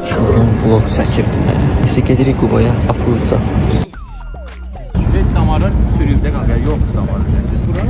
Şuradan vlog çəkirdim mən. Neyse gedirik Qubaya, Afurca. Cüret damarlar sürüyübdə qalır, yoxdur damarı. Bura?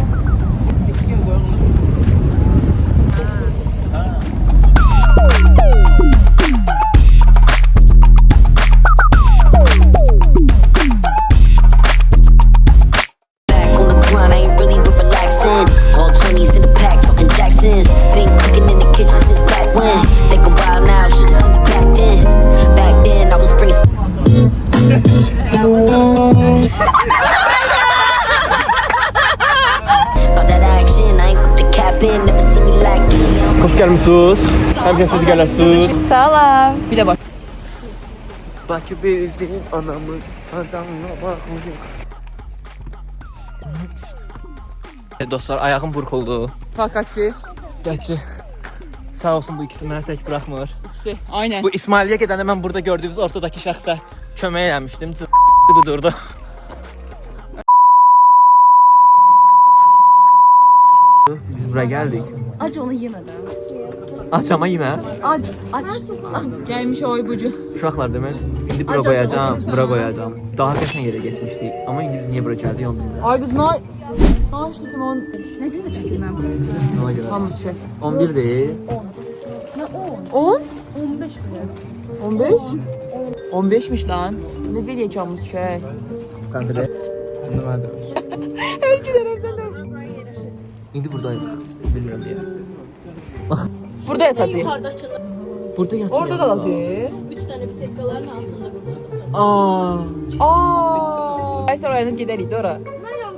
Hoş gelmişsiniz. Herkese gelirsiniz. Salam. Bir de bak. Bakı bizim anamız, canına bakmıyor. Dostlar, ayağım burkuldu. Fakatçı. Gerçi sağ olsun bu ikisi mənə tək buraxmır. İkisi. Aynen. Bu İsmailiyə gedəndə mən burada gördüyünüz ortadakı şəxsə kömək eləmişdim. Budurdu. Biz buraya geldik. Ac onu yemeden. Aç ama yeme. Ac. Gelmiş o ipucu. Uşaqlar demək. İndi bura qoyacağam, bura qoyacağam. Daha qəşəng yerə getmişdik. Amma indi biz niyə bura gəldik onu bilmirəm. Ay kız ne? Ne açtım on? Ne cümle çekeyim ben? Ona görə. Hamız şey. 11 değil. Ne 10? 10? 15 bile. 15? 15'miş lan. Ne diyecek hamız şey? Kanka de. Anlamadım. İndi buradayıq. Bilmirəm deyə. Burada yatacak. Kardeşçiler Burada yatır. Orada da yatacak. 3 tane bisikletlerin altında kurulacak. Aa. Ay sonra uyanıp giderik de oraya.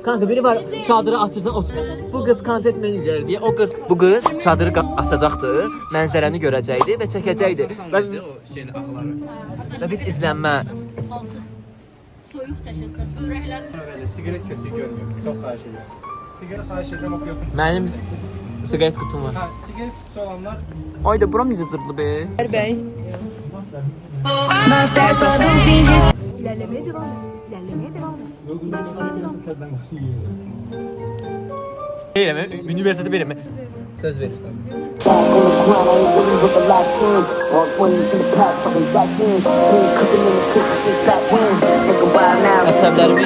Kanka biri var çadırı açırsan otur. Bu kız content manager diye o kız bu kız çadırı açacaqdı, mənzərəni görəcəkdi və çəkəcəkdi. Və biz izlənmə. Soyuk çeşitler. Börekler. Böyle sigaret kötü görmüyor. Çok xahiş ediyorum. Sigara xahiş ederim okuyordum. Mənim siqaret kutum var. Ha, sigaret kutusu olanlar Ay da buram necə zırtlı be. Bey. İlerlemeye devam et. İlerlemeye devam et. İlerlemeye devam et. Verirəm, üniversitede verirəm. Söz verirsən. Əsəblərimi.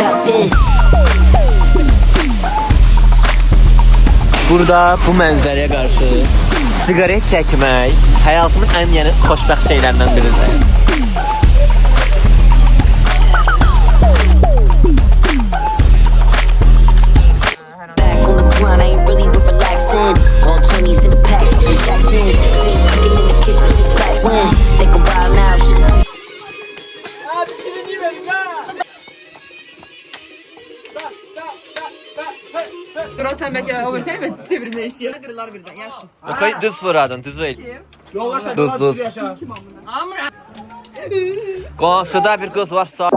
Burada bu mənzərəyə qarşı siqaret çəkmək həyatımın ən yeni xoşbəxt şeylərindən biridir. Dur sen belki overtime mi çevirmeyi istiyorsun? Kırılar birden yaşlı. Yox, düz vurardın, düz el. yoldaşlar Duz, duz. Amra. Qonşuda bir qız varsa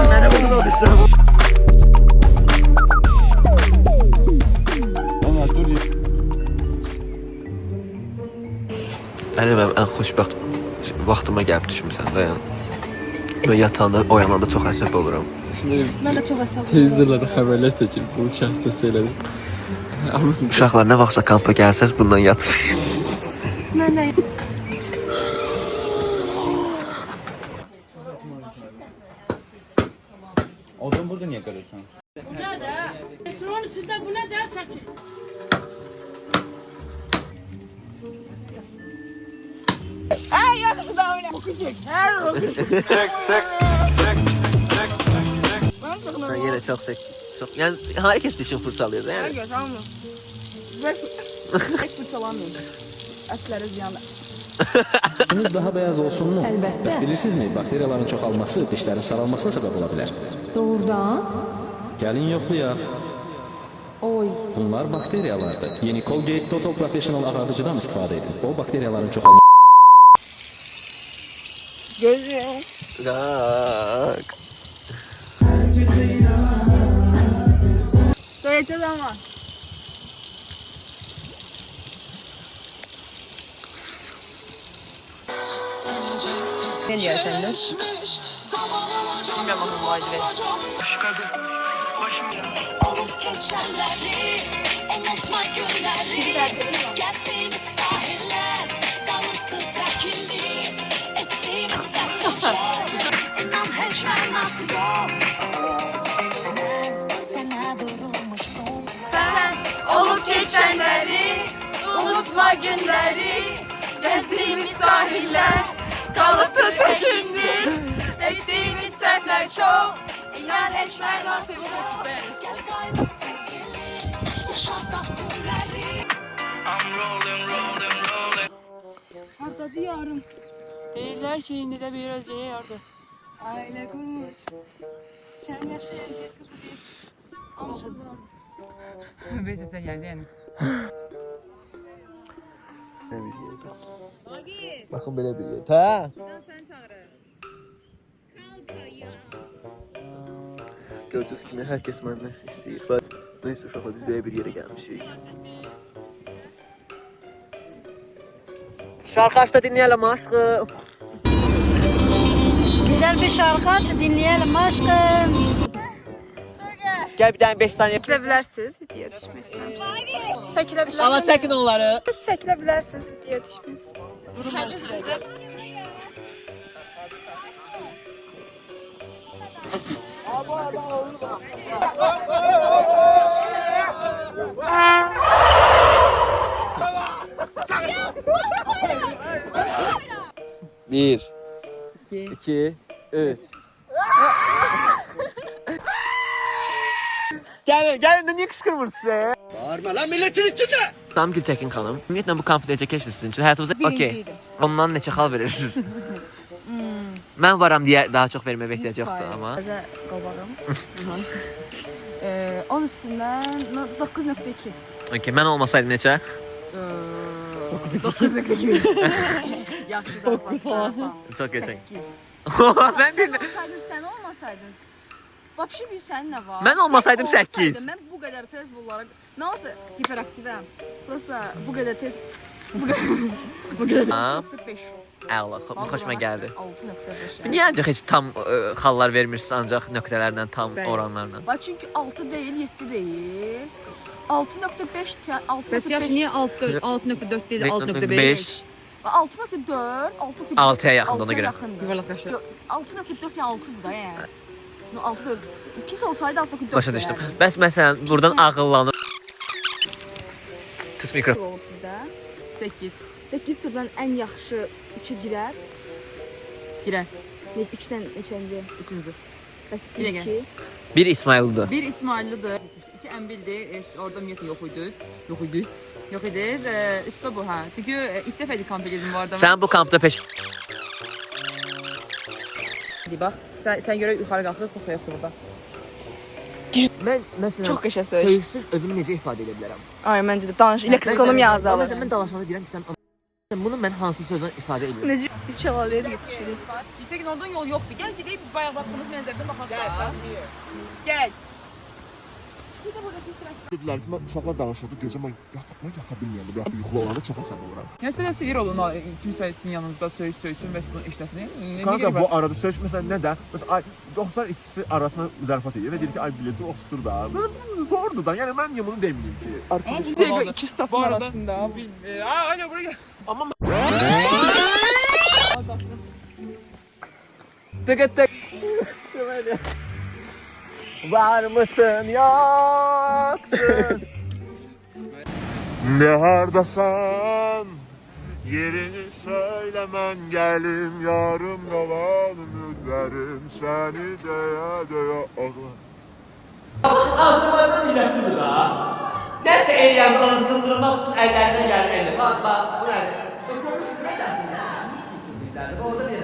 Mənə bunu olursun. Mənim ən xoşbəxt vaxtıma gəlib düşmüsən dayan. Mən yatanda, oyananda çox əsəb oluram. Ben de çok hesap. Televizorlarda xəbərlər çəkir, bunu şəxsdə söylədim. Uşaqlar nə vaxtsa kampa gəlsəz bundan yatmayın. Ben de. Odun burada niye görürsen? Ay yakışı da öyle. Okuyacak. Her okuyacak. Sen yine çok çok yani herkes dişini fırçalıyor değil mi? Herkes tamam mı? Hiç fırçalamıyorum. Etleri ziyanlı. Dişiniz daha beyaz olsun mu? Elbette. Bəs bilirsinizmi, bakteriyaların çoxalması dişlərin saralmasına səbəb ola bilər. Doğrudan. Gəlin yoxlayaq. Oy. Bunlar bakteriyalardır. Yeni Colgate Total Professional ağardıcıdan istifadə edin. O bakteriyaların çoxalması Gözüm. Bak. Tuvalete zaman. Sinecek bizi Ne diyorsun sen de? Bilmiyorum ama muhalifet. Olup geçenleri, unutma günleri, gezdiğimiz sahiller, kalıptı tekinliğim, ettiğimiz sertçe, inan hiç manası yok. Sana vurulmuştum. Sen olup geçenleri, unutma günleri, gezdiğimiz sahiller, kalıptı tekindir, ettiğimiz sertler çok, inan hiç manası yok. Gel kaydı sevgili, yaşat günleri. Hatta diyarım. Değiller ki indi de bir özeye yardı. Aile kurmuş. Şen yaşayan bir kızı bir. Beyse sen geldi yani. Ne bir yerdə. Baxın belə bir yer. Hə? Gördüyünüz kimi hər kəs məndən istəyir. Və neysə uşaqlar biz belə bir yerə gəlmişik. Şarkı aç da dinleyelim aşkım. Güzel bir şarkı aç dinleyelim aşkım. Gel bir tane 5 saniye. Çekilebilirsiniz videoya düşmesin. Çekilebilirsiniz. Ama çekin onları. Çekilebilirsiniz videoya düşmesin. Bir, iki, üç. Gelin de niye kışkırmırsın? Bağırma lan milletin içinde. Tam Gültekin xanım. Ümumiyyətlə bu kamp necə keçdi sizin üçün? Həyatınızda okey. Ondan neçə xal verirsiniz? Mən varam deyə daha çox verməyə ehtiyac yoxdur amma. Təzə qabarım. 10 üstündən 9.2. Okey, mən olmasaydım neçə? 9.2. Yaxşı 9 falan. Çox keçək. 8. Mən bir Olmasaydın sen olmasaydın. Vapşı bir sen ne var? Mən olmasaydım Sen 8. olsaydın, Ben bu kadar tez bunlara... Ne olsa hiperaktifim. Prosta bu kadar tez... Bu kadar 6.5. Allah, xoşuma gəldi. 6.5. Niyə ancaq heç tam xallar vermirsiniz ancaq nöqtələrlə, tam oranlarla? Bak çünkü 6 değil 7 değil. 6.5 Bəs yaxşı 6.5 niyə 6.4 deyil 6.5? 6.4 6.5 6'ya yaxındır ona görə. Yuvarlaqlaşır. 6.4 ya 6'dır da yani. 6.4 pis olsaydı 6.4 Başa düşdüm. Bəs məsələn buradan ağıllanır. Tut mikro. olub sizdə. 8 8 turdan ən yaxşı 3-ə girər. girər. 3-dən neçənci? Üçüncü. Bəs Bir dəqiqə. 2. Bir İsmail'dir. Bir İsmaillidir. 2 Əmbildir. Orada ümumiyyətlə yox idiniz. Yox idiniz. Yox idiniz. 3 də bu hə. Çünki ilk dəfə idi kamp edirdim bu arada. Sən bu kampda peş... Bax. Sən görə yuxarı qalxıb qoxa yoxdur burada. Mən məsələn Çox qəşəng söz. söyüşsüz özümü necə ifadə edə bilərəm? Ay məncə də danış. Leksikonu yazalım. Məsələn mən dalaşanda deyirəm ki, sən bunu mən hansı sözlə ifadə edirəm? Necə biz şəlaləyə də yetişirik. Yüksək oradan yol yoxdur. Gəl gedək bayaq baxdığımız mənzərədən baxaq da. Gəl. Dedilər ki, mən uşaqlar danışırdı, gecə mən yata bilməyəndə, bir hafta yuxulu olanda çox əsəb oluram. Nəsə deyir olun, kimsə sizin yanınızda söysün və siz bunu işləsin. Kanka bu arada söz məsələn nə də, məsələn ay 92-si arasına zarafat edir və deyir ki, ay bileti ostur da. Böyle zordur da. Yəni mən niyə bunu deməyim ki? Artıq Dəqiqə 2 stafın arasında. Aynen buraya gel. Amma Tık. Şöyle. Var mısın yoksun? ne hardasan yerini söylemen gelim yarım yalan ümidlerim seni döye döye ağlar. Azərbaycan millətidir ha. Nəsə eləyəm onu sındırmaq üçün əllərindən gəlir elə. Bax, bu nədir? Orada bir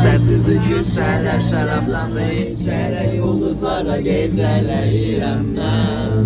Sensizlik yüksələr, şərablandı içərək, ulduzlara gecələyirəm mən.